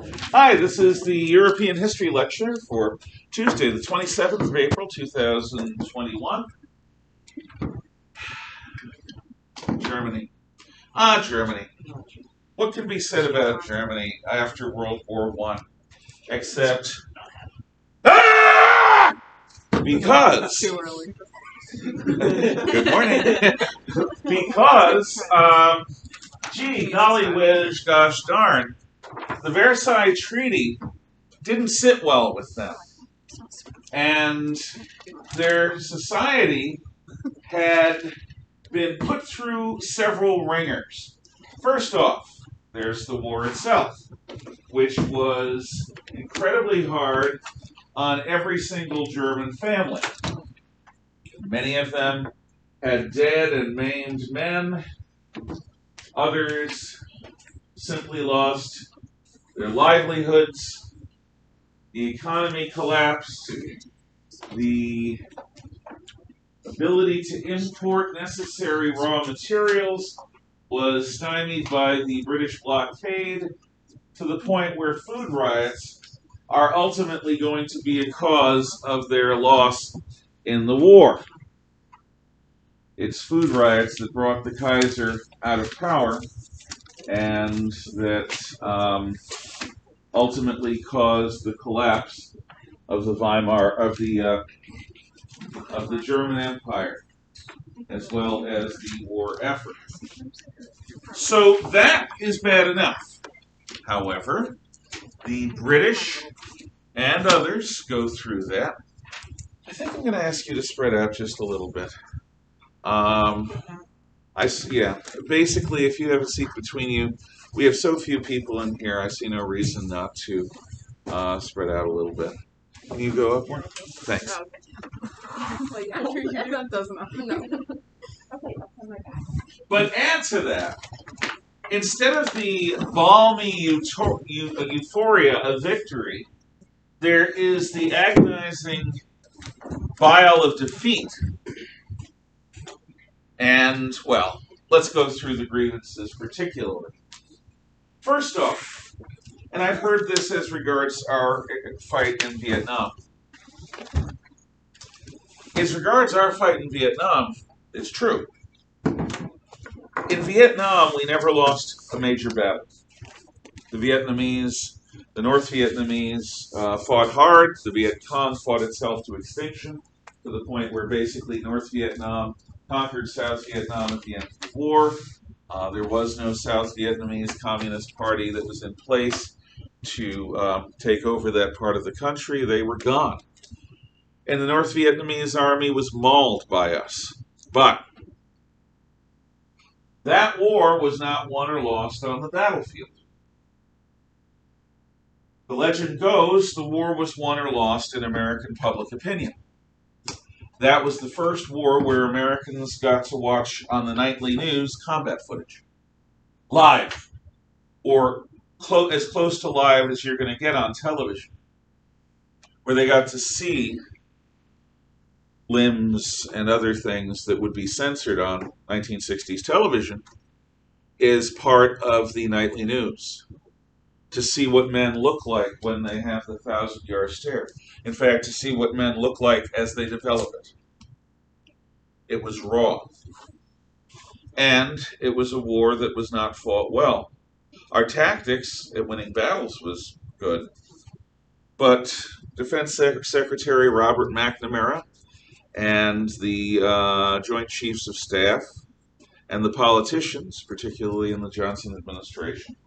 Hi, this is the European History Lecture for Tuesday, the 27th of April, 2021. Germany. Germany. What can be said about Germany after World War I? Except, ah! Because, good morning, because, gee, golly whiz, gosh darn, the Versailles Treaty didn't sit well with them. And their society had been put through several ringers. First off, there's the war itself, which was incredibly hard on every single German family. Many of them had dead and maimed men. Others simply lost their livelihoods. The economy collapsed. The ability to import necessary raw materials was stymied by the British blockade, to the point where food riots are ultimately going to be a cause of their loss in the war. It's food riots that brought the Kaiser out of power and that ultimately caused the collapse of the German Empire, as well as the war effort. So that is bad enough. However, the British and others go through that. I think I'm going to ask you to spread out just a little bit. Basically, if you have a seat between you, we have so few people in here, I see no reason not to spread out a little bit. Can you go upward? Thanks. But add to that, instead of the balmy euphoria of victory, there is the agonizing bile of defeat. And, well, let's go through the grievances particularly. First off, and I've heard this as regards our fight in Vietnam. As regards our fight in Vietnam, it's true. In Vietnam, we never lost a major battle. The North Vietnamese fought hard. The Viet Cong fought itself to extinction, to the point where basically North Vietnam conquered South Vietnam at the end of the war. There was no South Vietnamese Communist Party that was in place to take over that part of the country. They were gone. And the North Vietnamese army was mauled by us. But that war was not won or lost on the battlefield. The legend goes the war was won or lost in American public opinion. That was the first war where Americans got to watch on the nightly news combat footage. Live. Or as close to live as you're going to get on television. Where they got to see limbs and other things that would be censored on 1960s television is part of the nightly news. To see what men look like when they have the 1,000-yard stare. In fact, to see what men look like as they develop it. It was raw. And it was a war that was not fought well. Our tactics at winning battles was good. But Defense Secretary Robert McNamara and the Joint Chiefs of Staff and the politicians, particularly in the Johnson administration,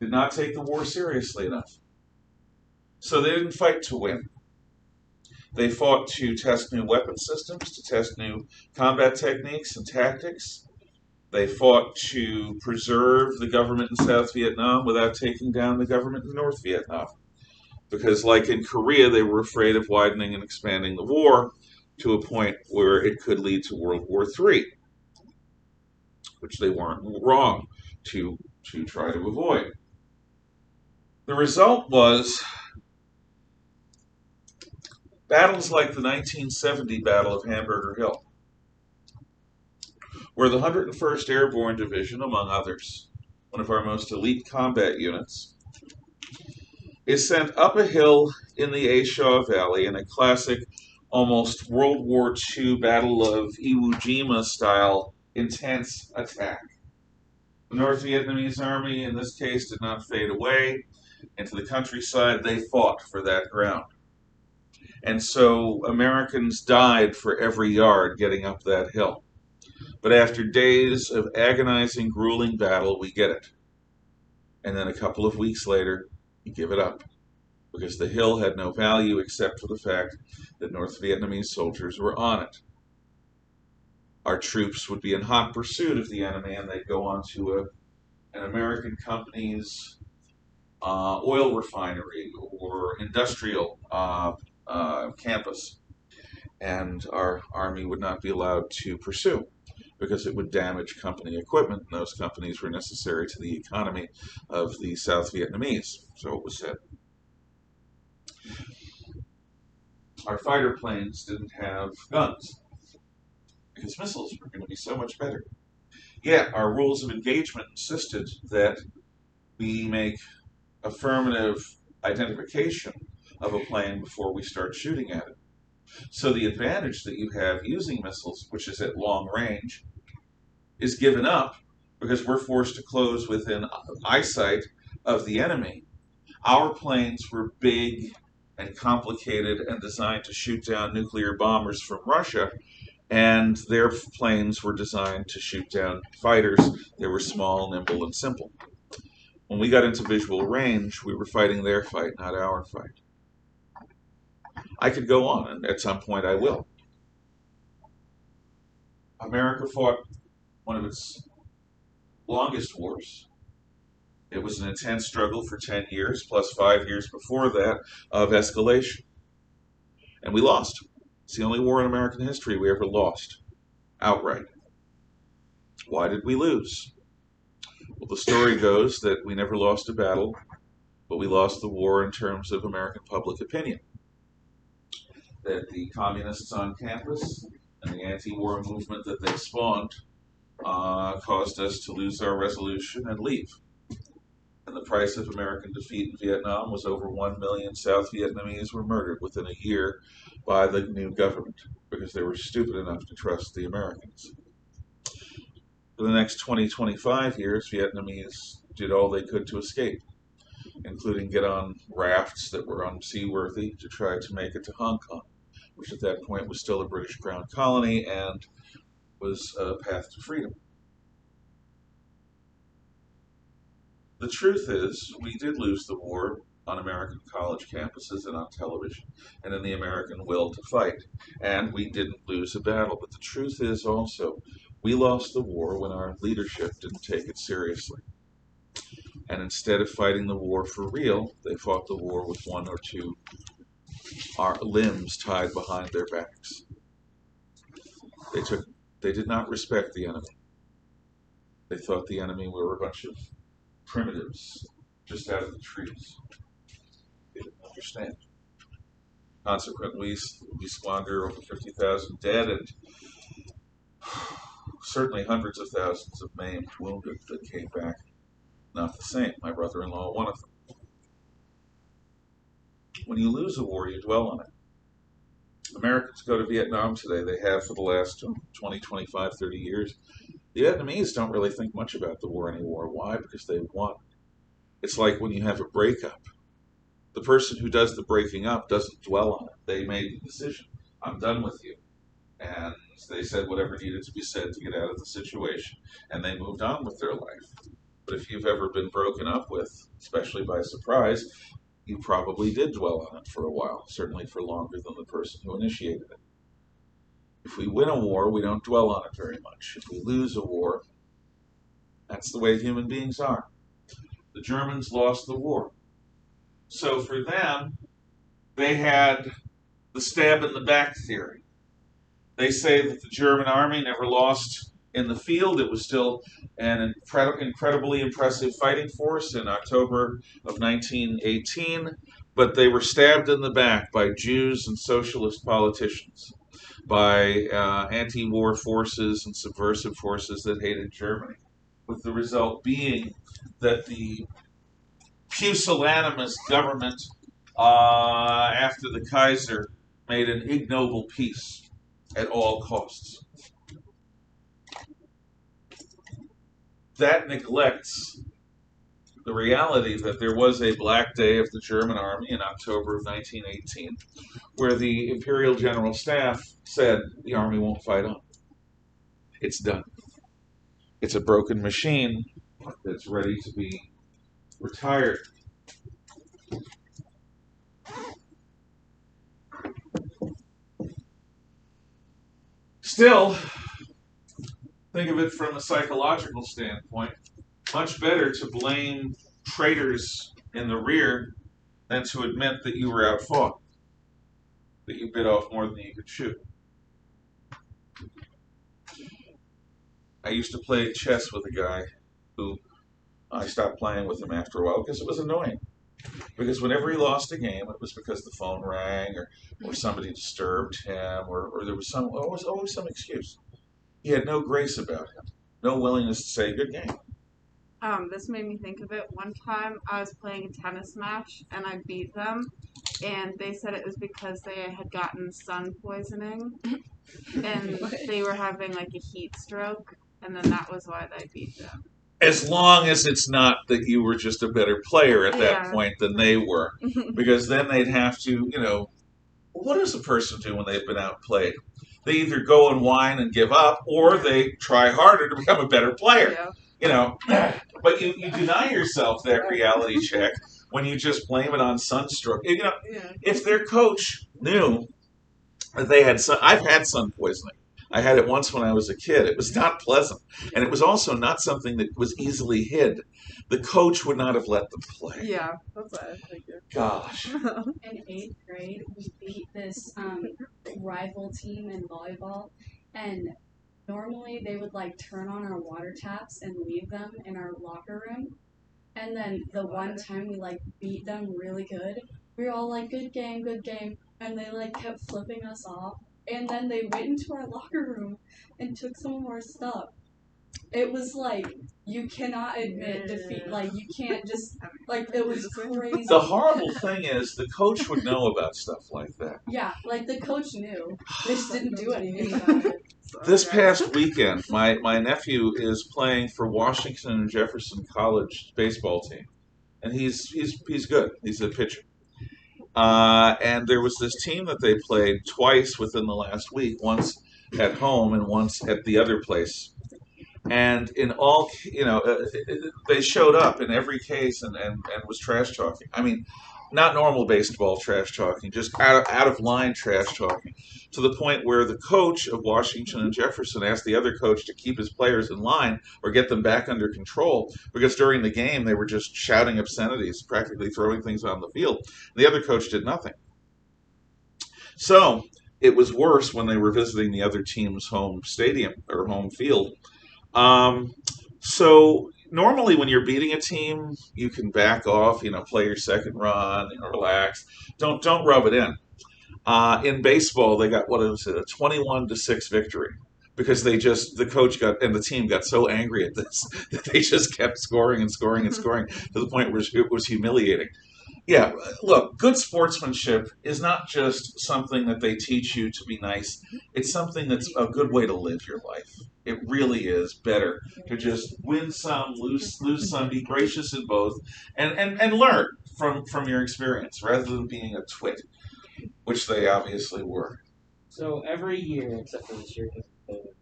did not take the war seriously enough. So they didn't fight to win. They fought to test new weapon systems, to test new combat techniques and tactics. They fought to preserve the government in South Vietnam without taking down the government in North Vietnam. Because like in Korea, they were afraid of widening and expanding the war to a point where it could lead to World War III, which they weren't wrong to try to avoid. The result was battles like the 1970 Battle of Hamburger Hill, where the 101st Airborne Division, among others, one of our most elite combat units, is sent up a hill in the Ashaw Valley in a classic, almost World War II Battle of Iwo Jima style intense attack. The North Vietnamese army, in this case, did not fade away into the countryside. They fought for that ground. And so Americans died for every yard getting up that hill. But after days of agonizing, grueling battle, we get it. And then a couple of weeks later, you give it up, because the hill had no value except for the fact that North Vietnamese soldiers were on it. Our troops would be in hot pursuit of the enemy, and they'd go onto an American company's oil refinery or industrial campus, and our army would not be allowed to pursue because it would damage company equipment, and those companies were necessary to the economy of the South Vietnamese, so it was said. Our fighter planes didn't have guns because missiles were going to be so much better. Yet our rules of engagement insisted that we make affirmative identification of a plane before we start shooting at it. So the advantage that you have using missiles, which is at long range, is given up because we're forced to close within eyesight of the enemy. Our planes were big and complicated and designed to shoot down nuclear bombers from Russia, and their planes were designed to shoot down fighters. They were small, nimble, and simple. When we got into visual range, we were fighting their fight, not our fight. I could go on, and at some point I will. America fought one of its longest wars. It was an intense struggle for 10 years, plus 5 years before that of escalation. And we lost. It's the only war in American history we ever lost, outright. Why did we lose? Well, the story goes that we never lost a battle, but we lost the war in terms of American public opinion. That the communists on campus and the anti-war movement that they spawned caused us to lose our resolution and leave. And the price of American defeat in Vietnam was over 1 million South Vietnamese were murdered within a year by the new government because they were stupid enough to trust the Americans. For the next 20, 25 years, Vietnamese did all they could to escape, including get on rafts that were unseaworthy to try to make it to Hong Kong, which at that point was still a British Crown colony and was a path to freedom. The truth is, we did lose the war on American college campuses and on television, and in the American will to fight. And we didn't lose a battle. But the truth is also, we lost the war when our leadership didn't take it seriously. And instead of fighting the war for real, they fought the war with one or two limbs tied behind their backs. They did not respect the enemy. They thought the enemy were a bunch of primitives just out of the trees. They didn't understand. Consequently, we squander over 50,000 dead and certainly hundreds of thousands of maimed, wounded that came back not the same. My brother-in-law, one of them. When you lose a war, you dwell on it. Americans go to Vietnam today. They have for the last 20, 25, 30 years. The Vietnamese don't really think much about the war anymore. Why? Because they won. It's like when you have a breakup. The person who does the breaking up doesn't dwell on it. They made the decision. I'm done with you. And they said whatever needed to be said to get out of the situation. And they moved on with their life. But if you've ever been broken up with, especially by surprise, you probably did dwell on it for a while, certainly for longer than the person who initiated it. If we win a war, we don't dwell on it very much. If we lose a war, that's the way human beings are. The Germans lost the war. So for them, they had the stab in the back theory. They say that the German army never lost in the field. It was still an incredibly impressive fighting force in October of 1918, but they were stabbed in the back by Jews and socialist politicians, by anti-war forces and subversive forces that hated Germany, with the result being that the pusillanimous government after the Kaiser made an ignoble peace at all costs. That neglects the reality that there was a Black Day of the German Army in October of 1918, where the Imperial General Staff said the army won't fight on. It's done. It's a broken machine that's ready to be retired. Still, think of it from a psychological standpoint. Much better to blame traitors in the rear than to admit that you were outfought, that you bit off more than you could chew. I used to play chess with a guy who I stopped playing with him after a while because it was annoying. Because whenever he lost a game, it was because the phone rang or somebody disturbed him or there was always some excuse. He had no grace about him, no willingness to say good game. This made me think of it. One time I was playing a tennis match and I beat them, and they said it was because they had gotten sun poisoning and they were having like a heat stroke, and then that was why they beat them. As long as it's not that you were just a better player at that point than they were. Because then they'd have to, what does a person do when they've been outplayed? They either go and whine and give up, or they try harder to become a better player. Yeah. But you deny yourself that reality check when you just blame it on sunstroke. If their coach knew that they had I've had sun poisoning. I had it once when I was a kid. It was not pleasant. And it was also not something that was easily hid. The coach would not have let them play. Yeah, that's what I figured. Gosh. In 8th grade, we beat this rival team in volleyball. And normally they would turn on our water taps and leave them in our locker room. And then the one time we beat them really good, we were all like, good game, good game. And they kept flipping us off. And then they went into our locker room and took some of our stuff. It was you cannot admit defeat. You can't just, it was crazy. The horrible thing is the coach would know about stuff like that. Yeah, the coach knew. They just didn't do anything about it. This past weekend, my nephew is playing for Washington and Jefferson College baseball team. And he's good. He's a pitcher. And there was this team that they played twice within the last week, once at home and once at the other place. And in all, they showed up in every case and was trash talking. I mean, not normal baseball trash talking, just out of line trash talking, to the point where the coach of Washington and Jefferson asked the other coach to keep his players in line or get them back under control, because during the game they were just shouting obscenities, practically throwing things on the field. The other coach did nothing. So it was worse when they were visiting the other team's home stadium or home field. So normally when you're beating a team, you can back off, play your second run, relax. Don't rub it in. In baseball, they got, a 21-6 victory, because the coach and the team got so angry at this that they just kept scoring and scoring and scoring to the point where it was humiliating. Yeah, look, good sportsmanship is not just something that they teach you to be nice. It's something that's a good way to live your life. It really is better to just win some, lose some, be gracious in both, and learn from your experience rather than being a twit, which they obviously were. So every year, except for this year,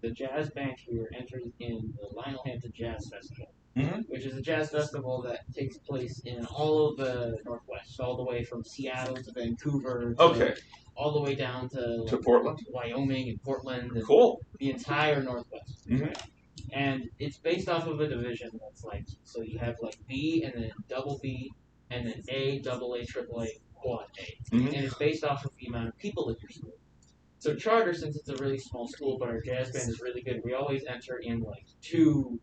the jazz band here enters in the Lionel Hampton Jazz Festival, which is a jazz festival that takes place in all of the Northwest, all the way from Seattle to Vancouver, all the way down to Portland, Wyoming, and Portland, and cool, the entire Northwest. Right? And it's based off of a division that's so you have B and then double B and then A, double A, triple A, quad A, and it's based off of the amount of people at your school. So charter, since it's a really small school, but our jazz band is really good, we always enter in two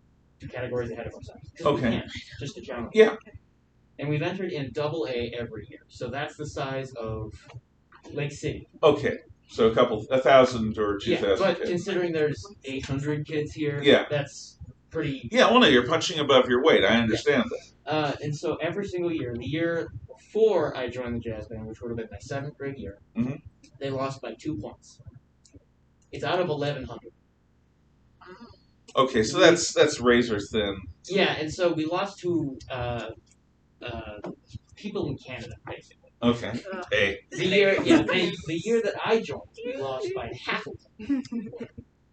categories ahead of ourselves. Okay. We can't, just a challenge. Yeah. And we've entered in double A every year. So that's the size of Lake City. Okay. So 1,000 or 2,000. Yeah, but considering there's 800 kids here, that's pretty. Yeah, well, no, you're punching above your weight. I understand that. And so every single year, the year before I joined the jazz band, which would have been my 7th grade year, they lost by 2 points. It's out of 1,100. Okay, so that's razor thin. Yeah, and so we lost to people in Canada, basically. Okay. Hey. The year that I joined, we lost by half a point.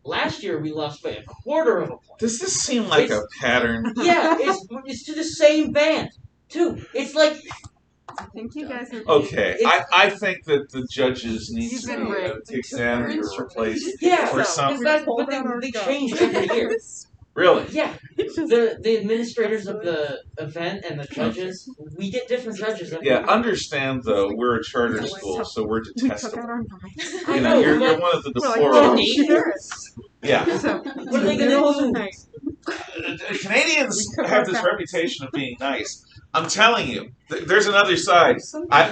Last year, we lost by 1/4 of a point. Does this seem like a pattern? Yeah, it's to the same band, too. It's like... I think you guys are. Okay, I think that the judges need You've to been be rigged. examined or replaced Yeah, for some. but they change every year. Really? Yeah, the administrators of the event and the judges, we get different judges. Every Yeah, year. understand though, we're a charter school, so we're We took out detestable. our knives. You know, you're one of the deplorables. Yeah. So, What are they gonna do? Canadians have this reputation of being nice. I'm telling you, there's another side.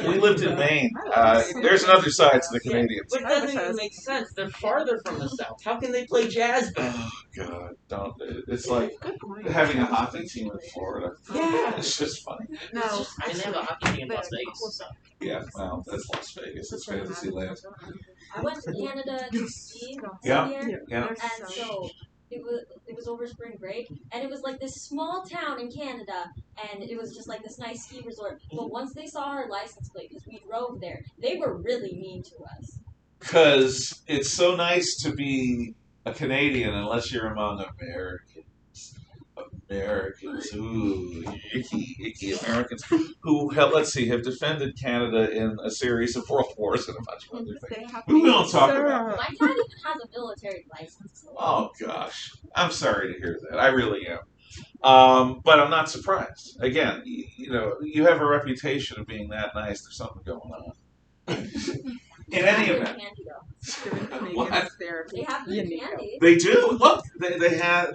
We lived in Maine. There's another side to the Canadians. But it doesn't even make sense. They're farther from the South. How can they play jazz band? Oh God, don't! It's like Good point. having a hockey team in Florida. Yeah. It's just funny. No. And they have a hockey team in Las Vegas. So. Yeah, well, that's Las Vegas. It's Fantasyland. I went to Canada to ski Yeah. one year, Yeah. and so it was over spring break, and it was like this small town in Canada, and it was just like this nice ski resort. But once they saw our license plate, because we drove there, they were really mean to us. Because it's so nice to be a Canadian unless you're among Americans. Americans, ooh, icky Americans who, let's see, have defended Canada in a series of world wars and a bunch of other things. We don't talk about My dad even has a military license. Oh gosh, I'm sorry to hear that. I really am. But I'm not surprised. Again, you have a reputation of being that nice. There's something going on. In any event, Candy, though. What? They have good candy. They do. Look, they had.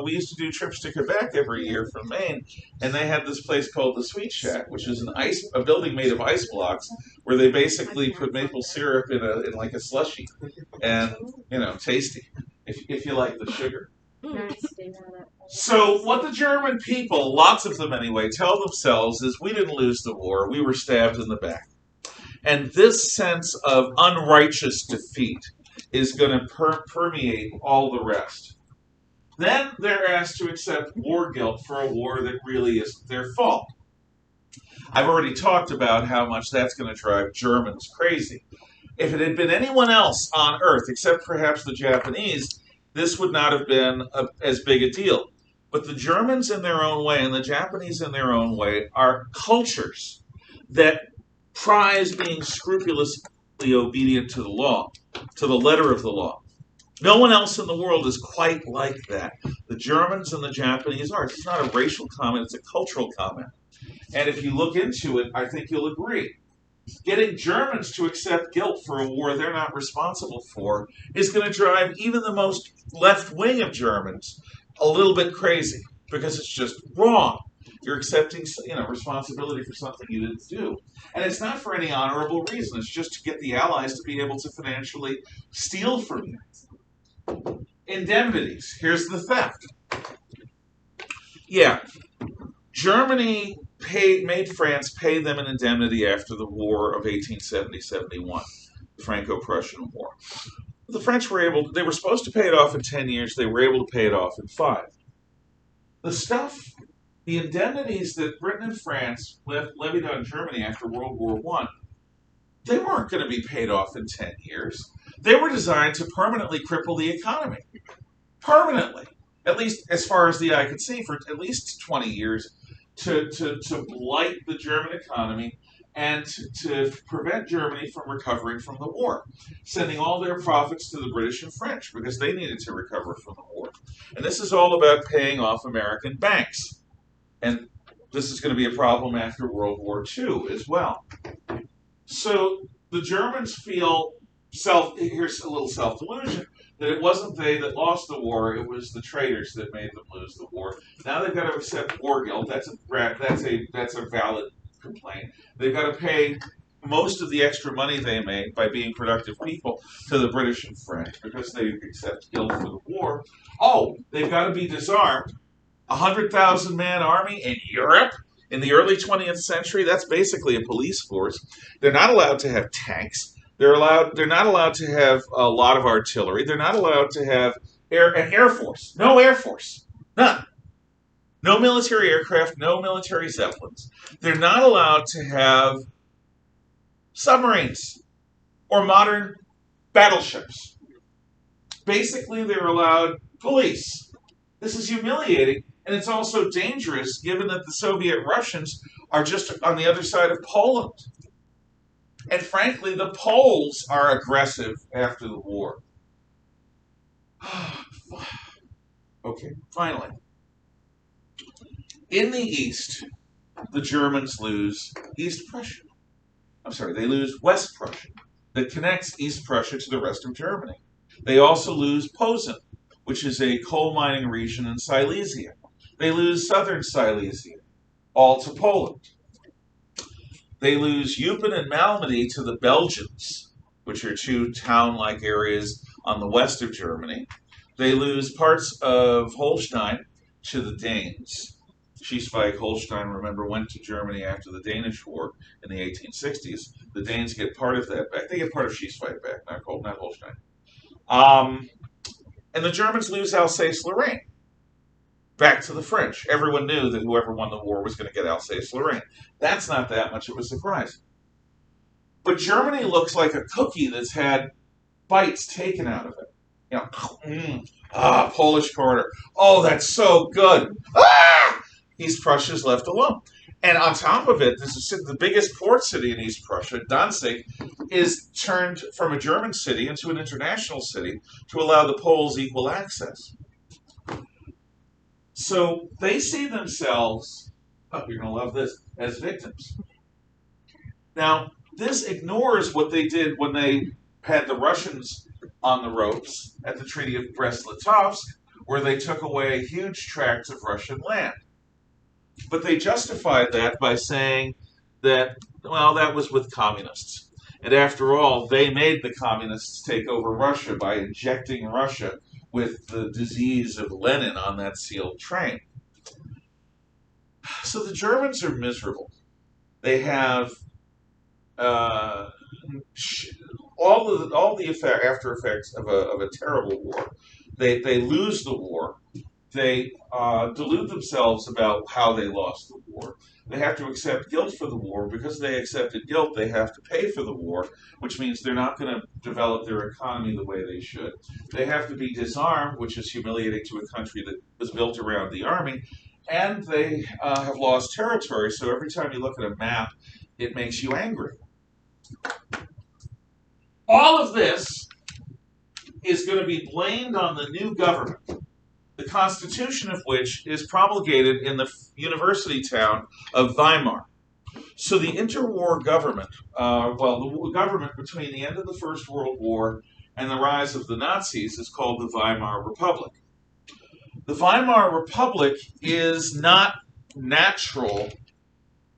We used to do trips to Quebec every year from Maine, and they had this place called the Sweet Shack, which is a building made of ice blocks, where they basically put maple syrup in like a slushy, and tasty if you like the sugar. So what the German people, lots of them anyway, tell themselves is we didn't lose the war, we were stabbed in the back. And this sense of unrighteous defeat is going to permeate all the rest. Then they're asked to accept war guilt for a war that really isn't their fault. I've already talked about how much that's going to drive Germans crazy. If it had been anyone else on Earth, except perhaps the Japanese, this would not have been as big a deal. But the Germans in their own way and the Japanese in their own way are cultures that prize being scrupulously obedient to the law, to the letter of the law. No one else in the world is quite like that. The Germans and the Japanese are. It's not a racial comment, it's a cultural comment. And if you look into it, I think you'll agree. Getting Germans to accept guilt for a war they're not responsible for is going to drive even the most left wing of Germans a little bit crazy because it's just wrong. You're accepting, responsibility for something you didn't do. And it's not for any honorable reason. It's just to get the Allies to be able to financially steal from you. Indemnities. Here's the theft. Yeah. Germany made France pay them an indemnity after the War of 1870-71, the Franco-Prussian War. The French they were supposed to pay it off in 10 years. They were able to pay it off in 5. The indemnities that Britain and France levied on Germany after World War I, they weren't going to be paid off in 10 years. They were designed to permanently cripple the economy. Permanently. At least as far as the eye could see, for at least 20 years, to blight the German economy and to prevent Germany from recovering from the war, sending all their profits to the British and French because they needed to recover from the war. And this is all about paying off American banks. And this is going to be a problem after World War II as well. So the Germans feel here's a little self-delusion, that it wasn't they that lost the war, it was the traitors that made them lose the war. Now they've got to accept war guilt. That's a valid complaint. They've got to pay most of the extra money they make by being productive people to the British and French because they accept guilt for the war. Oh, they've got to be disarmed. 100,000-man army in Europe in the early 20th century, that's basically a police force. They're not allowed to have tanks. They're not allowed to have a lot of artillery. They're not allowed to have an air force. No air force. None. No military aircraft, no military zeppelins. They're not allowed to have submarines or modern battleships. Basically, they're allowed police. This is humiliating, and it's also dangerous given that the Soviet Russians are just on the other side of Poland. And frankly, the Poles are aggressive after the war. Okay, finally. In the East, the Germans lose East Prussia. I'm sorry, they lose West Prussia that connects East Prussia to the rest of Germany. They also lose Posen, which is a coal mining region in Silesia. They lose southern Silesia, all to Poland. They lose Eupen and Malmedy to the Belgians, which are two town-like areas on the west of Germany. They lose parts of Holstein to the Danes. Schleswig-Holstein, remember, went to Germany after the Danish War in the 1860s. The Danes get part of that back. They get part of Schleswig back, not Holstein. And the Germans lose Alsace-Lorraine back to the French. Everyone knew that whoever won the war was going to get Alsace-Lorraine. That's not that much of a surprise. But Germany looks like a cookie that's had bites taken out of it. You know, Polish quarter. Oh, that's so good. Ah! East Prussia's left alone. And on top of it, this is the biggest port city in East Prussia, Danzig, is turned from a German city into an international city to allow the Poles equal access. So they see themselves, you're going to love this, as victims. Now, this ignores what they did when they had the Russians on the ropes at the Treaty of Brest-Litovsk, where they took away huge tracts of Russian land. But they justified that by saying that, well, that was with communists. And after all, they made the communists take over Russia by injecting Russia with the disease of Lenin on that sealed train. So the Germans are miserable. They have all the after effects of a terrible war. They lose the war. They delude themselves about how they lost the war. They have to accept guilt for the war. Because they accepted guilt, they have to pay for the war, which means they're not going to develop their economy the way they should. They have to be disarmed, which is humiliating to a country that was built around the army. And they have lost territory, so every time you look at a map, it makes you angry. All of this is going to be blamed on the new government, the constitution of which is promulgated in the university town of Weimar. So the interwar government, the government between the end of the First World War and the rise of the Nazis is called the Weimar Republic. The Weimar Republic is not natural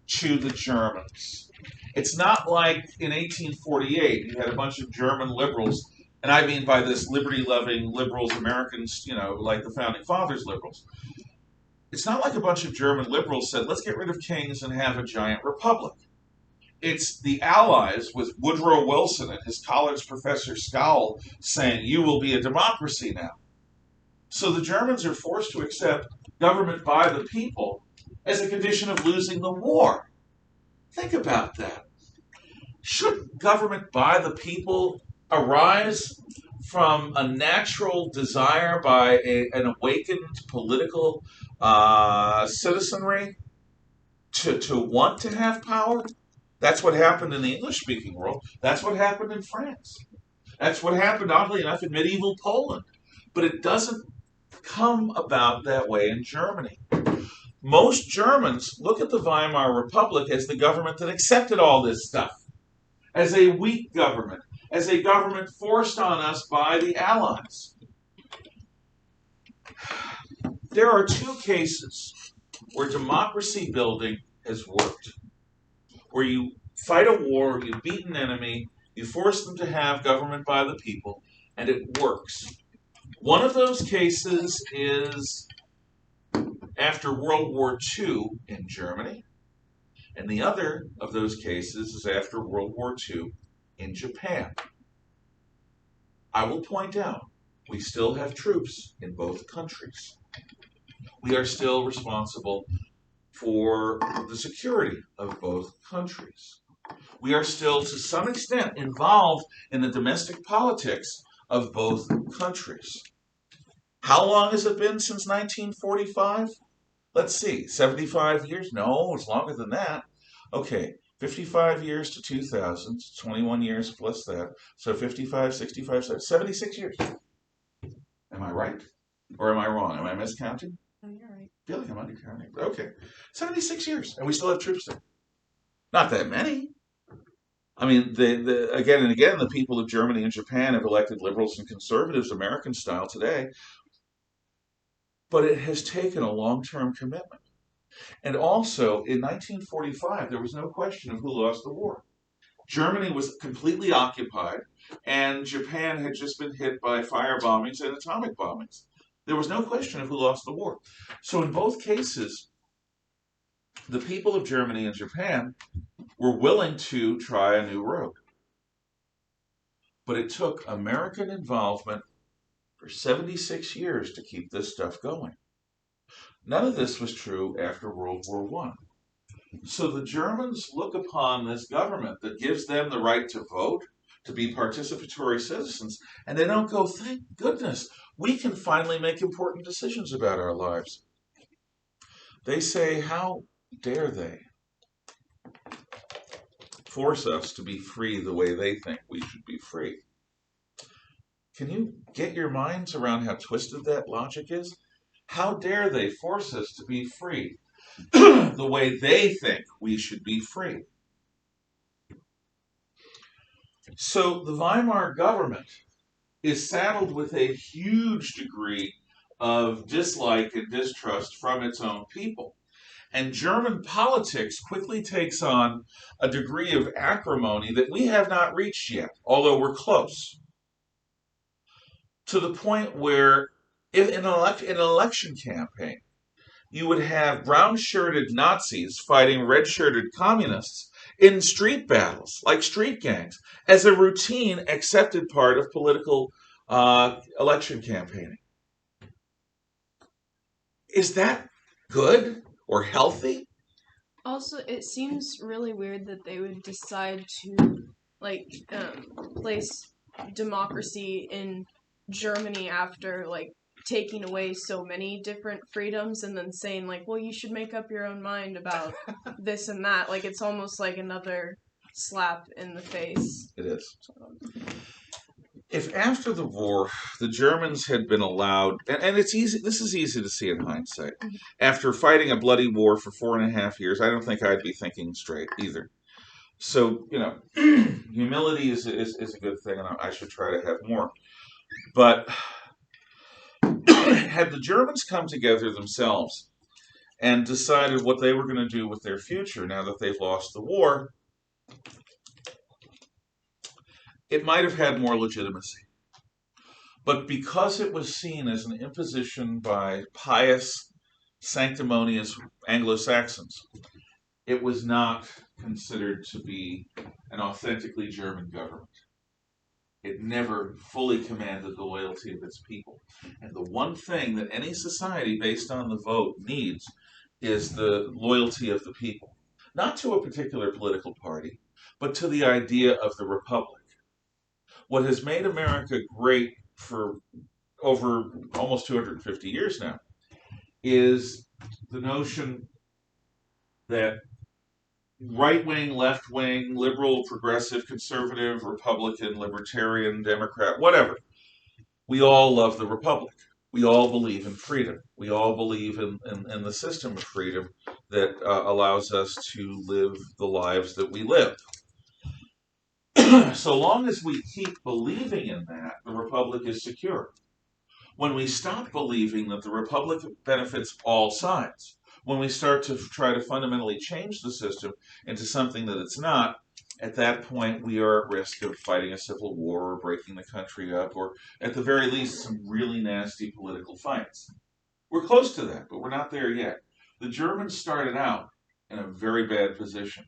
to the Germans. It's not like in 1848 you had a bunch of German liberals. And I mean by this liberty-loving liberals, Americans, like the Founding Fathers liberals. It's not like a bunch of German liberals said, let's get rid of kings and have a giant republic. It's the Allies with Woodrow Wilson and his college professor Scowl saying, you will be a democracy now. So the Germans are forced to accept government by the people as a condition of losing the war. Think about that. Should government by the people arise from a natural desire by an awakened political citizenry to want to have power? That's what happened in the English-speaking world. That's what happened in France. That's what happened, oddly enough, in medieval Poland. But it doesn't come about that way in Germany. Most Germans look at the Weimar Republic as the government that accepted all this stuff, as a weak government, as a government forced on us by the Allies. There are two cases where democracy building has worked, where you fight a war, you beat an enemy, you force them to have government by the people, and it works. One of those cases is after World War II in Germany, and the other of those cases is after World War II in Japan. I will point out, we still have troops in both countries. We are still responsible for the security of both countries. We are still, to some extent, involved in the domestic politics of both countries. How long has it been since 1945? Let's see, 75 years? No, it's longer than that. Okay, 55 years to 2000, 21 years plus that. So 55, 65, 76 years. Am I right? Or am I wrong? Am I miscounting? No, you're right. I feel like I'm undercounting. Okay, 76 years, and we still have troops there. Not that many. I mean, again and again, the people of Germany and Japan have elected liberals and conservatives, American style today. But it has taken a long-term commitment. And also, in 1945, there was no question of who lost the war. Germany was completely occupied, and Japan had just been hit by fire bombings and atomic bombings. There was no question of who lost the war. So in both cases, the people of Germany and Japan were willing to try a new road. But it took American involvement for 76 years to keep this stuff going. None of this was true after World War I. So the Germans look upon this government that gives them the right to vote, to be participatory citizens, and they don't go, thank goodness, we can finally make important decisions about our lives. They say, how dare they force us to be free the way they think we should be free? Can you get your minds around how twisted that logic is? How dare they force us to be free the way they think we should be free? So the Weimar government is saddled with a huge degree of dislike and distrust from its own people. And German politics quickly takes on a degree of acrimony that we have not reached yet, although we're close. To the point where in an election campaign, you would have brown-shirted Nazis fighting red-shirted communists in street battles, like street gangs, as a routine accepted part of political election campaigning. Is that good or healthy? Also, it seems really weird that they would decide to place democracy in Germany after taking away so many different freedoms and then saying well, you should make up your own mind about this and that. It's almost like another slap in the face. It is. If after the war the Germans had been allowed, and it's easy, this is easy to see in hindsight, after fighting a bloody war for 4.5 years, I don't think I'd be thinking straight either. So, humility is a good thing, and I should try to have more. But had the Germans come together themselves and decided what they were going to do with their future now that they've lost the war, it might have had more legitimacy. But because it was seen as an imposition by pious, sanctimonious Anglo-Saxons, it was not considered to be an authentically German government. It never fully commanded the loyalty of its people. And the one thing that any society based on the vote needs is the loyalty of the people. Not to a particular political party, but to the idea of the republic. What has made America great for over almost 250 years now is the notion that right-wing, left-wing, liberal, progressive, conservative, Republican, libertarian, Democrat, whatever, we all love the republic. We all believe in freedom. We all believe in the system of freedom that allows us to live the lives that we live. So long as we keep believing in that, the republic is secure. When we stop believing that the republic benefits all sides, when we start to try to fundamentally change the system into something that it's not, at that point we are at risk of fighting a civil war or breaking the country up, or at the very least some really nasty political fights. We're close to that, but we're not there yet. The Germans started out in a very bad position.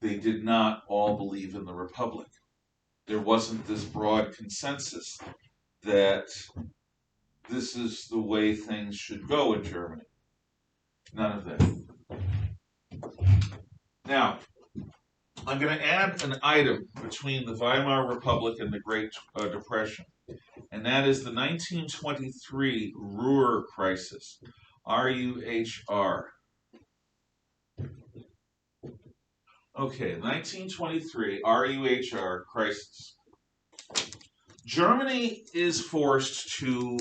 They did not all believe in the Republic. There wasn't this broad consensus that this is the way things should go in Germany. None of that. Now, I'm going to add an item between the Weimar Republic and the Great Depression, and that is the 1923 Ruhr crisis. R-U-H-R. Okay, 1923 R-U-H-R crisis. Germany is forced to,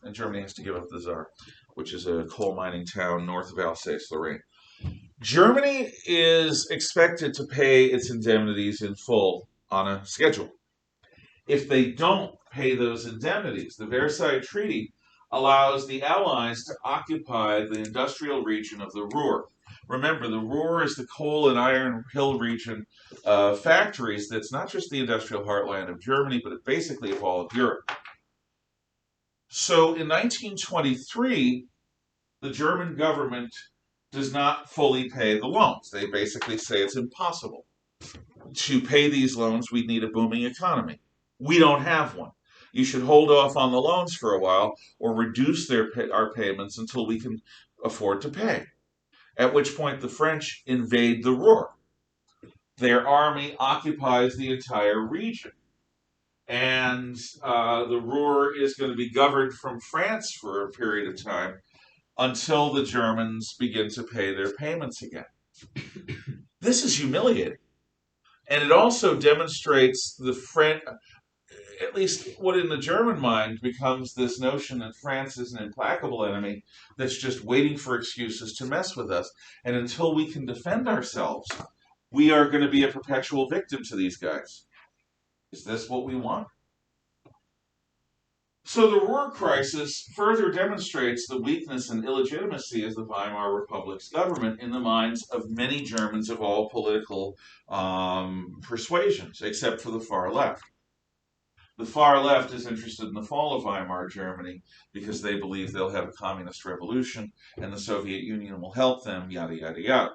and Germany has to give up the Saar, which is a coal mining town north of Alsace-Lorraine. Germany is expected to pay its indemnities in full on a schedule. If they don't pay those indemnities, the Versailles Treaty allows the Allies to occupy the industrial region of the Ruhr. Remember, the Ruhr is the coal and iron hill region factories that's not just the industrial heartland of Germany, but basically of all of Europe. So in 1923, the German government does not fully pay the loans. They basically say it's impossible. To pay these loans, we'd need a booming economy. We don't have one. You should hold off on the loans for a while or reduce our payments until we can afford to pay. At which point the French invade the Ruhr. Their army occupies the entire region. And the Ruhr is going to be governed from France for a period of time until the Germans begin to pay their payments again. This is humiliating. And it also demonstrates the French, at least what in the German mind becomes this notion that France is an implacable enemy that's just waiting for excuses to mess with us. And until we can defend ourselves, we are going to be a perpetual victim to these guys. Is this what we want? So the Ruhr crisis further demonstrates the weakness and illegitimacy of the Weimar Republic's government in the minds of many Germans of all political persuasions, except for the far left. The far left is interested in the fall of Weimar Germany because they believe they'll have a communist revolution and the Soviet Union will help them, yada, yada, yada.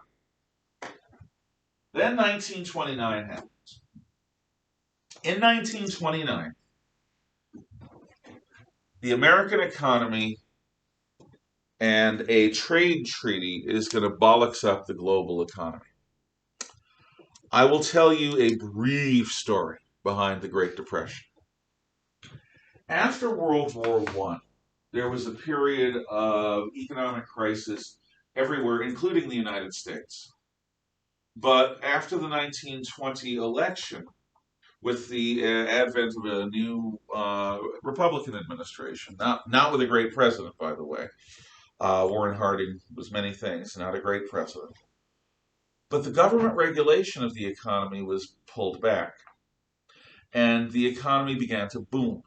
Then 1929 happens. In 1929, the American economy and a trade treaty is going to bollocks up the global economy. I will tell you a brief story behind the Great Depression. After World War I, there was a period of economic crisis everywhere, including the United States. But after the 1920 election, with the advent of a new Republican administration, not with a great president, by the way. Warren Harding was many things, not a great president. But the government regulation of the economy was pulled back, and the economy began to boom.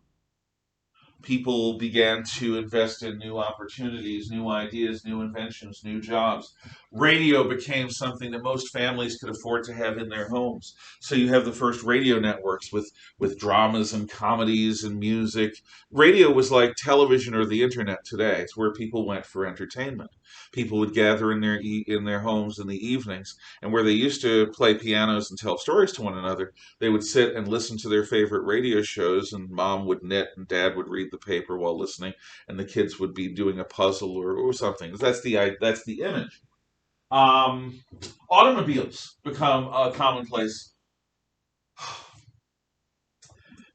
People began to invest in new opportunities, new ideas, new inventions, new jobs. Radio became something that most families could afford to have in their homes. So you have the first radio networks with dramas and comedies and music. Radio was like television or the internet today. It's where people went for entertainment. People would gather in their homes in the evenings, and where they used to play pianos and tell stories to one another, they would sit and listen to their favorite radio shows, and mom would knit and dad would read the paper while listening, and the kids would be doing a puzzle or something. That's the image. Automobiles become a commonplace.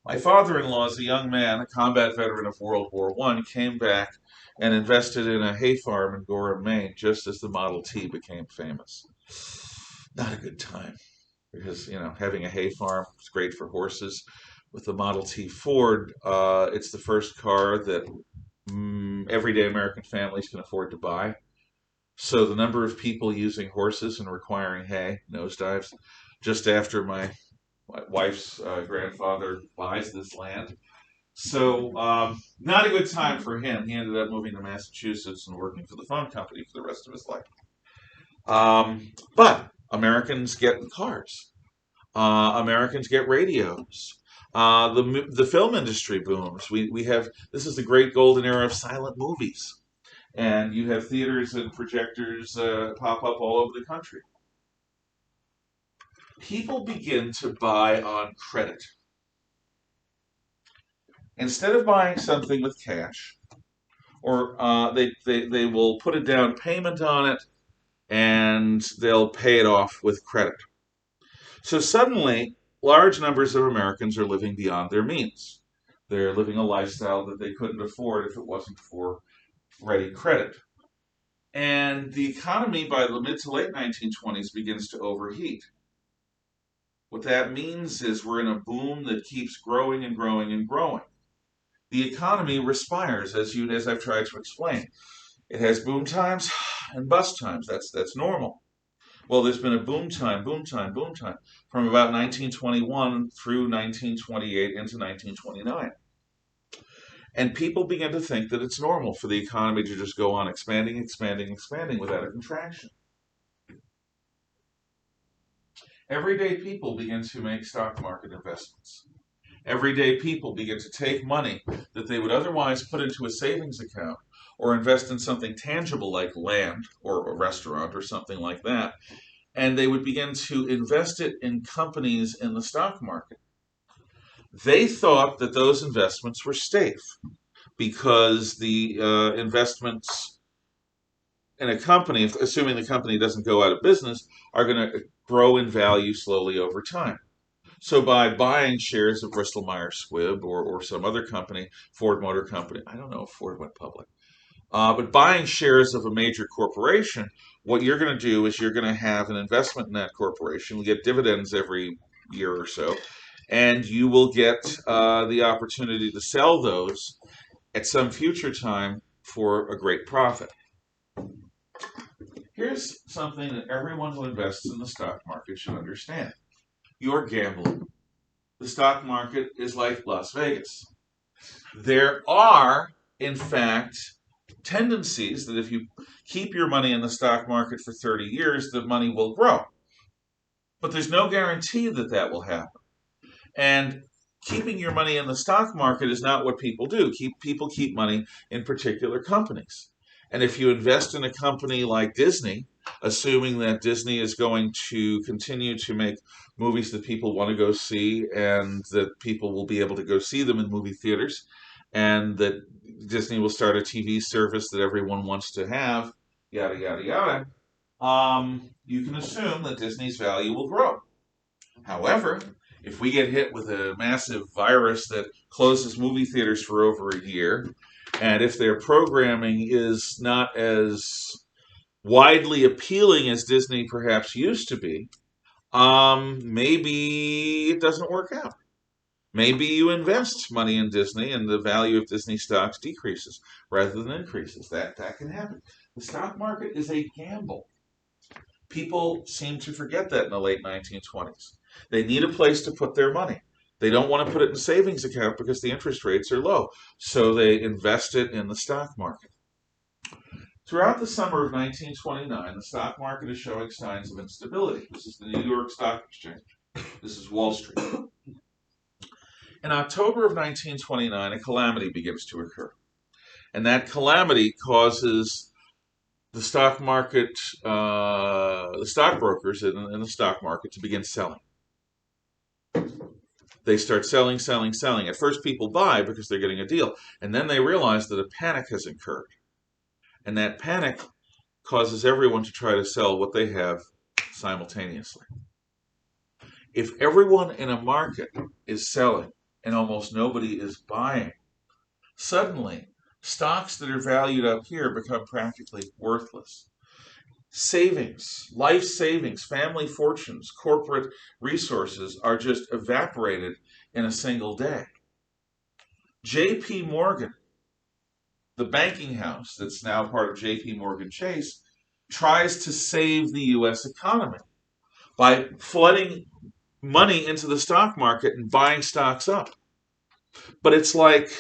My father-in-law, as a young man, a combat veteran of World War I, came back and invested in a hay farm in Gorham, Maine, just as the Model T became famous. Not a good time, because, having a hay farm is great for horses. With the Model T Ford, it's the first car that everyday American families can afford to buy. So the number of people using horses and requiring hay nosedives. Just after my wife's grandfather buys this land. So not a good time for him. He ended up moving to Massachusetts and working for the phone company for the rest of his life. But Americans get cars. Americans get radios. The film industry booms. We have this is the great golden era of silent movies, and you have theaters and projectors pop up all over the country. People begin to buy on credit. Instead of buying something with cash, or they will put a down payment on it, and they'll pay it off with credit. So suddenly, large numbers of Americans are living beyond their means. They're living a lifestyle that they couldn't afford if it wasn't for ready credit. And the economy by the mid to late 1920s begins to overheat. What that means is we're in a boom that keeps growing and growing and growing. The economy respires, as I've tried to explain. It has boom times and bust times. That's normal. Well, there's been a boom time from about 1921 through 1928 into 1929. And people begin to think that it's normal for the economy to just go on expanding without a contraction. Everyday people begin to make stock market investments. Everyday people begin to take money that they would otherwise put into a savings account or invest in something tangible like land or a restaurant or something like that, and they would begin to invest it in companies in the stock market. They thought that those investments were safe because the investments in a company, assuming the company doesn't go out of business, are going to grow in value slowly over time. So by buying shares of Bristol-Myers Squibb or some other company, Ford Motor Company, I don't know if Ford went public, but buying shares of a major corporation, what you're going to do is you're going to have an investment in that corporation. You'll get dividends every year or so, and you will get the opportunity to sell those at some future time for a great profit. Here's something that everyone who invests in the stock market should understand. You're gambling. The stock market is like Las Vegas. There are, in fact, tendencies that if you keep your money in the stock market for 30 years, the money will grow. But there's no guarantee that that will happen. And keeping your money in the stock market is not what people do. People keep money in particular companies. And if you invest in a company like Disney, assuming that Disney is going to continue to make movies that people want to go see and that people will be able to go see them in movie theaters, and that Disney will start a TV service that everyone wants to have, yada, yada, yada, you can assume that Disney's value will grow. However, if we get hit with a massive virus that closes movie theaters for over a year, and if their programming is not as widely appealing as Disney perhaps used to be, maybe it doesn't work out. Maybe you invest money in Disney and the value of Disney stocks decreases rather than increases. That can happen. The stock market is a gamble. People seem to forget that in the late 1920s. They need a place to put their money. They don't want to put it in a savings account because the interest rates are low, so they invest it in the stock market. Throughout the summer of 1929, the stock market is showing signs of instability. This is the New York Stock Exchange. This is Wall Street. In October of 1929, a calamity begins to occur. And that calamity causes the stock market, the stockbrokers in the stock market to begin selling. They start selling. At first, people buy because they're getting a deal. And then they realize that a panic has occurred. And that panic causes everyone to try to sell what they have simultaneously. If everyone in a market is selling and almost nobody is buying, suddenly stocks that are valued up here become practically worthless. Savings, life savings, family fortunes, corporate resources are just evaporated in a single day. J.P. Morgan, the banking house that's now part of J.P. Morgan Chase, tries to save the U.S. economy by flooding money into the stock market and buying stocks up. But it's like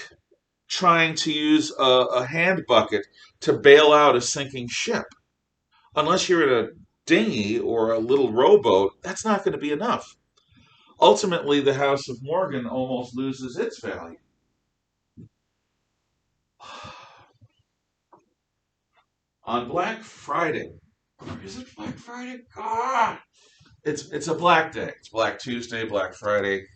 trying to use a hand bucket to bail out a sinking ship. Unless you're in a dinghy or a little rowboat, that's not going to be enough. Ultimately, the House of Morgan almost loses its value. On Black Friday, or is it Black Friday? God, it's a black day. It's Black Tuesday, Black Friday.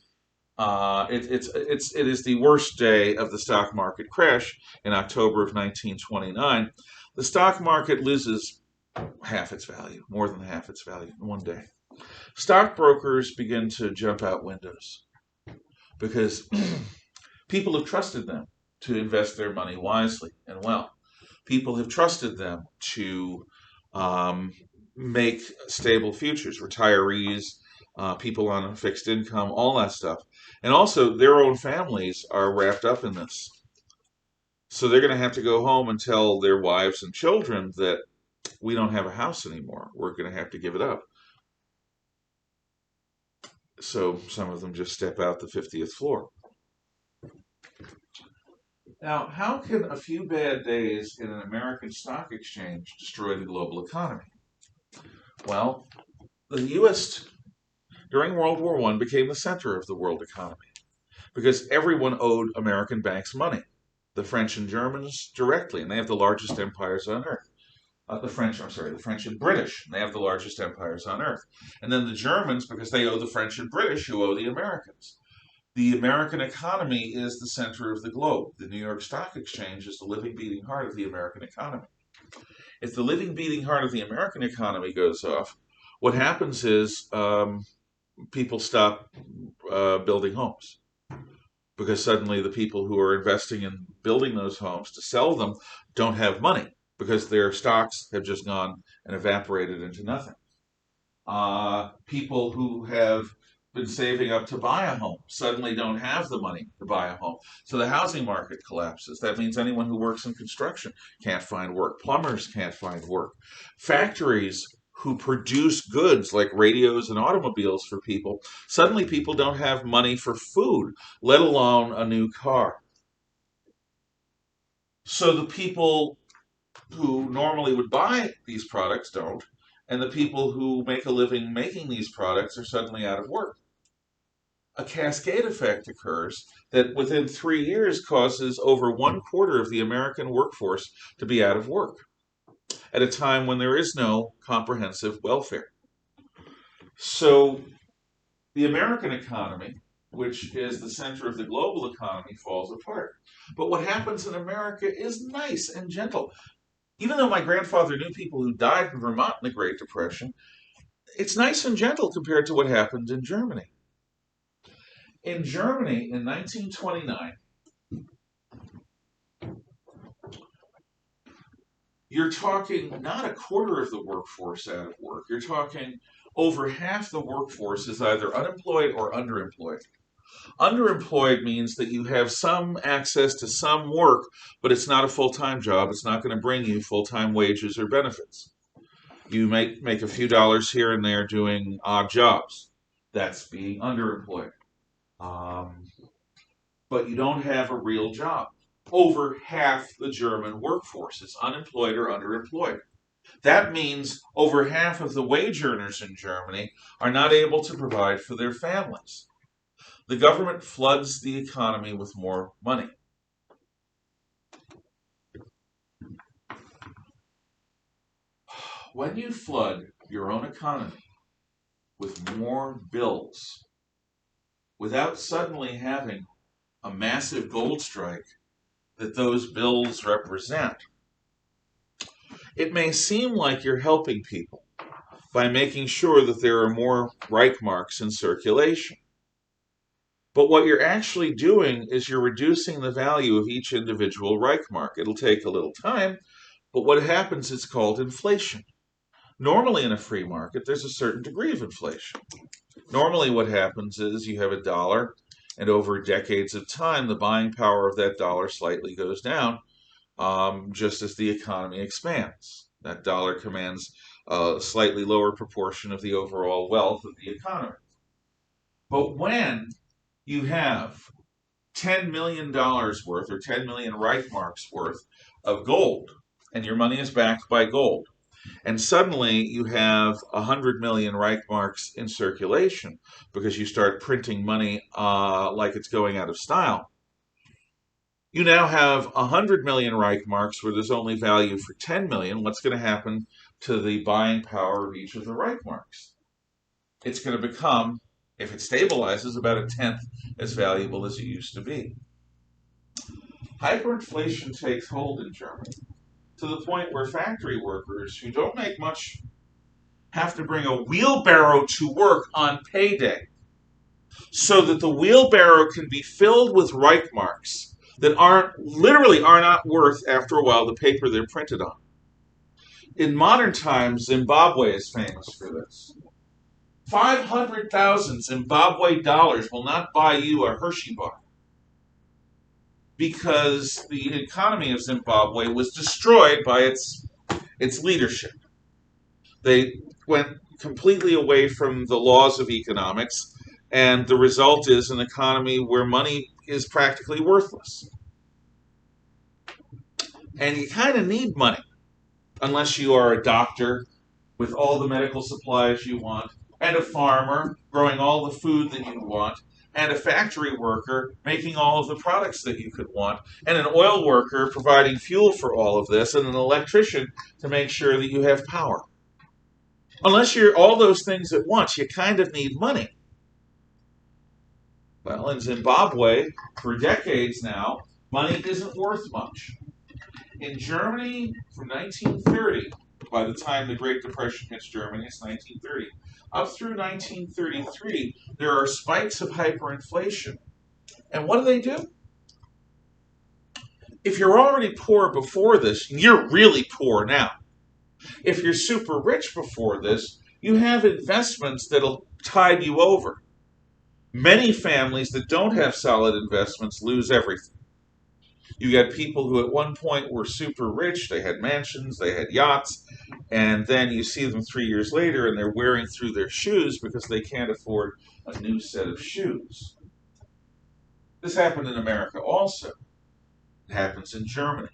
It is the worst day of the stock market crash in October of 1929. The stock market loses half its value, more than half its value in one day. Stockbrokers begin to jump out windows because people have trusted them to invest their money wisely and well. People have trusted them to make stable futures, retirees, people on a fixed income, all that stuff. And also, their own families are wrapped up in this. So they're going to have to go home and tell their wives and children that we don't have a house anymore. We're going to have to give it up. So some of them just step out the 50th floor. Now, how can a few bad days in an American stock exchange destroy the global economy? Well, the U.S. during World War I became the center of the world economy because everyone owed American banks money. The French and Germans directly, and they have the largest empires on earth. The French and British, and they have the largest empires on earth. And then the Germans, because they owe the French and British, who owe the Americans. The American economy is the center of the globe. The New York Stock Exchange is the living, beating heart of the American economy. If the living, beating heart of the American economy goes off, what happens is people stop building homes. Because suddenly the people who are investing in building those homes to sell them don't have money because their stocks have just gone and evaporated into nothing. People who have been saving up to buy a home suddenly don't have the money to buy a home. So the housing market collapses. That means anyone who works in construction can't find work. Plumbers can't find work. Factories who produce goods like radios and automobiles for people, suddenly people don't have money for food, let alone a new car. So the people who normally would buy these products don't, and the people who make a living making these products are suddenly out of work. A cascade effect occurs that within 3 years causes over 1/4 of the American workforce to be out of work at a time when there is no comprehensive welfare. So the American economy, which is the center of the global economy, falls apart. But what happens in America is nice and gentle. Even though my grandfather knew people who died in Vermont in the Great Depression, it's nice and gentle compared to what happened in Germany. In Germany, in 1929, you're talking not 1/4 of the workforce out of work. You're talking over half the workforce is either unemployed or underemployed. Underemployed means that you have some access to some work, but it's not a full-time job. It's not going to bring you full-time wages or benefits. You might make a few dollars here and there doing odd jobs. That's being underemployed. But you don't have a real job. Over half the German workforce is unemployed or underemployed. That means over half of the wage earners in Germany are not able to provide for their families. The government floods the economy with more money. When you flood your own economy with more bills, without suddenly having a massive gold strike that those bills represent, it may seem like you're helping people by making sure that there are more Reichmarks in circulation. But what you're actually doing is you're reducing the value of each individual Reichmark. It'll take a little time, but what happens is called inflation. Normally in a free market, there's a certain degree of inflation. Normally what happens is you have a dollar, and over decades of time, the buying power of that dollar slightly goes down, just as the economy expands. That dollar commands a slightly lower proportion of the overall wealth of the economy. But when you have $10 million worth or 10 million Reichmarks worth of gold, and your money is backed by gold, And suddenly you have 100 million Reichmarks in circulation because you start printing money like it's going out of style. You now have 100 million Reichmarks where there's only value for 10 million. What's going to happen to the buying power of each of the Reichmarks? It's going to become, if it stabilizes, about a tenth as valuable as it used to be. Hyperinflation takes hold in Germany to the point where factory workers who don't make much have to bring a wheelbarrow to work on payday so that the wheelbarrow can be filled with Reichmarks that literally are not worth, after a while, the paper they're printed on. In modern times, Zimbabwe is famous for this. 500,000 Zimbabwe dollars will not buy you a Hershey bar because the economy of Zimbabwe was destroyed by its leadership. They went completely away from the laws of economics, and the result is an economy where money is practically worthless. And you kind of need money, unless you are a doctor with all the medical supplies you want, and a farmer growing all the food that you want, and a factory worker making all of the products that you could want, and an oil worker providing fuel for all of this, and an electrician to make sure that you have power. Unless you're all those things at once, you kind of need money. Well, in Zimbabwe, for decades now, money isn't worth much. In Germany, from 1930, by the time the Great Depression hits Germany, it's 1930, up through 1933, there are spikes of hyperinflation. And what do? If you're already poor before this, you're really poor now. If you're super rich before this, you have investments that'll tide you over. Many families that don't have solid investments lose everything. You got people who at one point were super rich, they had mansions, they had yachts, and then you see them 3 years later and they're wearing through their shoes because they can't afford a new set of shoes. This happened in America also. It happens in Germany.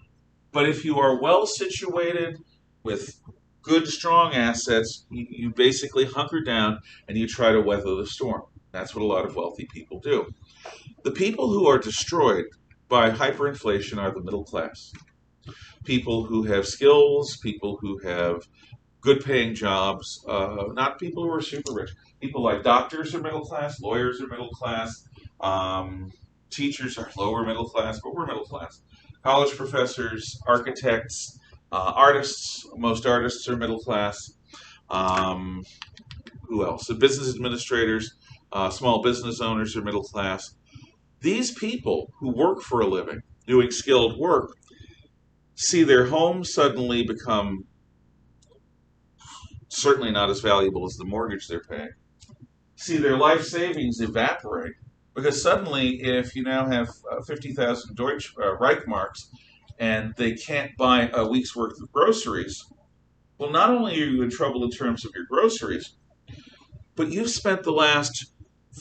But if you are well situated with good, strong assets, you basically hunker down and you try to weather the storm. That's what a lot of wealthy people do. The people who are destroyed by hyperinflation are the middle class. People who have skills, people who have good paying jobs, not people who are super rich. People like doctors are middle class, lawyers are middle class, teachers are lower middle class, but we're middle class. College professors, architects, artists, most artists are middle class. Who else? The business administrators, small business owners are middle class. These people who work for a living, doing skilled work, see their homes suddenly become certainly not as valuable as the mortgage they're paying. See their life savings evaporate because suddenly, if you now have 50,000 Reichmarks and they can't buy a week's worth of groceries, well, not only are you in trouble in terms of your groceries, but you've spent the last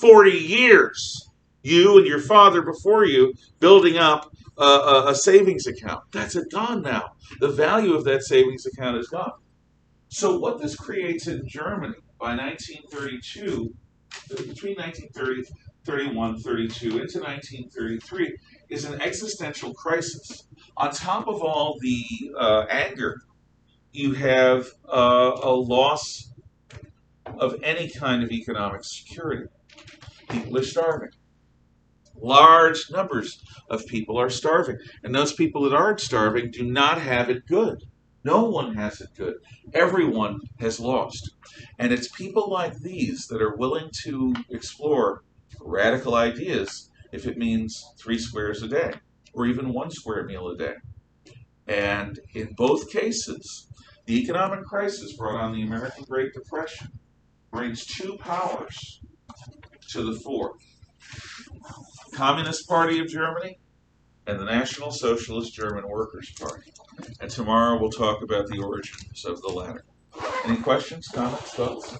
40 years, you and your father before you, building up a savings account. That's gone now. The value of that savings account is gone. So what this creates in Germany by 1932, between 1930, 31, 32, into 1933, is an existential crisis. On top of all the anger, you have a loss of any kind of economic security. People are starving. Large numbers of people are starving. And those people that aren't starving do not have it good. No one has it good. Everyone has lost. And it's people like these that are willing to explore radical ideas if it means 3 squares a day or even 1 square meal a day. And in both cases, the economic crisis brought on the American Great Depression brings 2 powers to the fore. Communist Party of Germany and the National Socialist German Workers' Party. And tomorrow we'll talk about the origins of the latter. Any questions, comments, thoughts?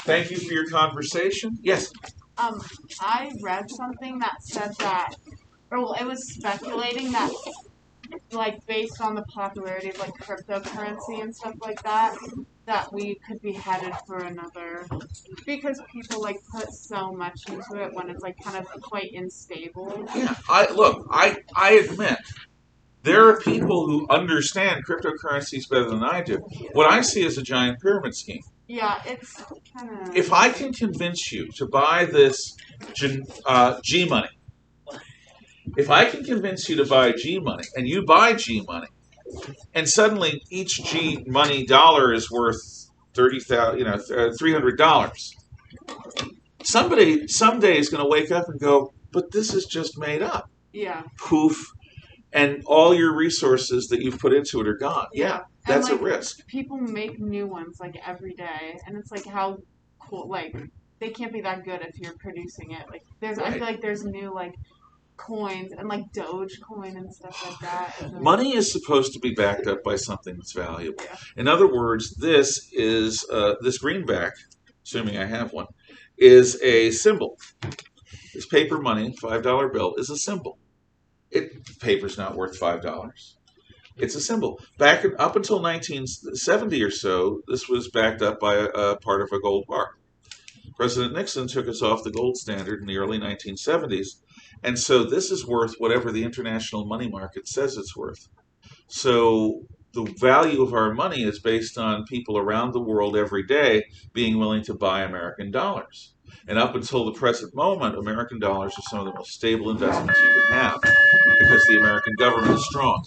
Thank you for your conversation. Yes? I read something that said that, or well, it was speculating that like based on the popularity of like cryptocurrency and stuff like that, that we could be headed for another, because people like put so much into it when it's like kind of quite unstable. Yeah, I admit there are people who understand cryptocurrencies better than I do. What I see is a giant pyramid scheme. Yeah, it's kind of. If I can convince you to buy this G money, if I can convince you to buy G money, and you buy G money, and suddenly each G money dollar is worth $300. Somebody someday is going to wake up and go, but this is just made up. Yeah. Poof, and all your resources that you've put into it are gone. Yeah, that's and, a risk. People make new ones like every day, and it's like how cool. Like they can't be that good if you're producing it. Like I feel like there's new like coins and like Dogecoin and stuff like that. Money is supposed to be backed up by something that's valuable. Yeah. In other words, this greenback, assuming I have one, is a symbol. This paper money, $5 bill, is a symbol. Paper's not worth $5. It's a symbol. Up until 1970 or so, this was backed up by a part of a gold bar. President Nixon took us off the gold standard in the early 1970s, and so this is worth whatever the international money market says it's worth. So the value of our money is based on people around the world every day being willing to buy American dollars. And up until the present moment, American dollars are some of the most stable investments you can have because the American government is strong.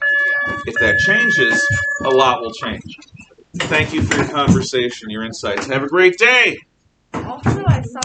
If that changes, a lot will change. Thank you for your conversation, your insights. Have a great day. Also, I saw